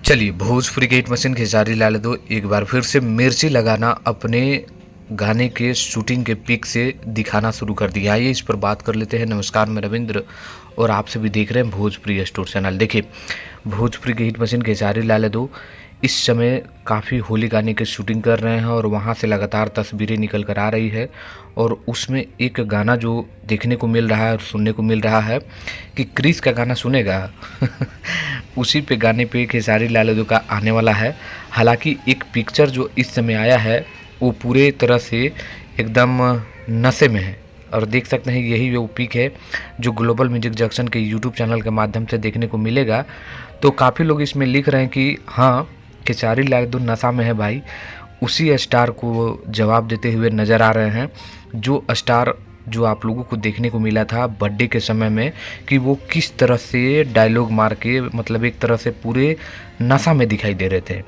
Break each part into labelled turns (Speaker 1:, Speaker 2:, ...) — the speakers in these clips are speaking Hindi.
Speaker 1: चलिए, भोजपुरी के हिट मशीन खेसारी लाल यादव एक बार फिर से मिर्ची लगाना अपने गाने के शूटिंग के पिक से दिखाना शुरू कर दिया। आइए इस पर बात कर लेते हैं। नमस्कार, मैं रविंद्र और आप सभी देख रहे हैं भोजपुरी स्टोर चैनल। देखिए, भोजपुरी के हिट मशीन खेसारी लाल यादव इस समय काफ़ी होली गाने की शूटिंग कर रहे हैं और वहाँ से लगातार तस्वीरें निकल कर आ रही है। और उसमें एक गाना जो देखने को मिल रहा है और सुनने को मिल रहा है कि क्रिस का गाना सुनेगा उसी पे गाने पे खेसारी लाल यादव का आने वाला है। हालांकि एक पिक्चर जो इस समय आया है वो पूरे तरह से एकदम नशे में है और देख सकते हैं यही वो पिक है जो ग्लोबल म्यूजिक जंक्शन के यूट्यूब चैनल के माध्यम से देखने को मिलेगा। तो काफ़ी लोग इसमें लिख रहे हैं कि हाँ, खेसारी लाल यादव नशा में है भाई। उसी स्टार को जवाब देते हुए नज़र आ रहे हैं जो स्टार जो आप लोगों को देखने को मिला था बर्थडे के समय में कि वो किस तरह से डायलॉग मार के मतलब एक तरह से पूरे नशा में दिखाई दे रहे थे।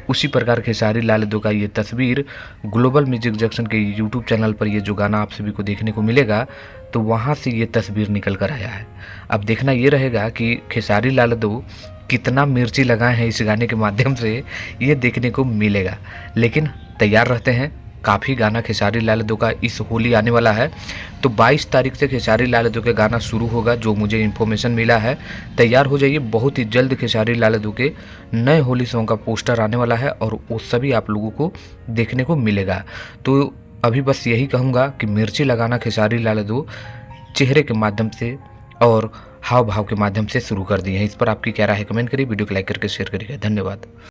Speaker 1: उसी प्रकार खेसारी लाल यादव का ये तस्वीर ग्लोबल म्यूजिक जंक्शन के यूट्यूब चैनल पर ये जो गाना आप सभी को देखने को मिलेगा तो वहाँ से ये तस्वीर निकल कर आया है। अब देखना ये रहेगा कि खेसारी लाल यादव कितना मिर्ची लगाए हैं इस गाने के माध्यम से, ये देखने को मिलेगा। लेकिन तैयार रहते हैं, काफ़ी गाना खेसारी लाल यादव का इस होली आने वाला है। तो 22 तारीख से खेसारी लाल यादव के गाना शुरू होगा जो मुझे इन्फॉर्मेशन मिला है। तैयार हो जाइए, बहुत ही जल्द खेसारी लाल यादव के नए होली सॉन्ग का पोस्टर आने वाला है और वो सभी आप लोगों को देखने को मिलेगा। तो अभी बस यही कहूँगा कि मिर्ची लगाना खेसारी लाल यादव चेहरे के माध्यम से और हाव भाव के माध्यम से शुरू कर दिए हैं। इस पर आपकी क्या राय है कमेंट करिए, वीडियो को लाइक करके शेयर करिएगा। धन्यवाद।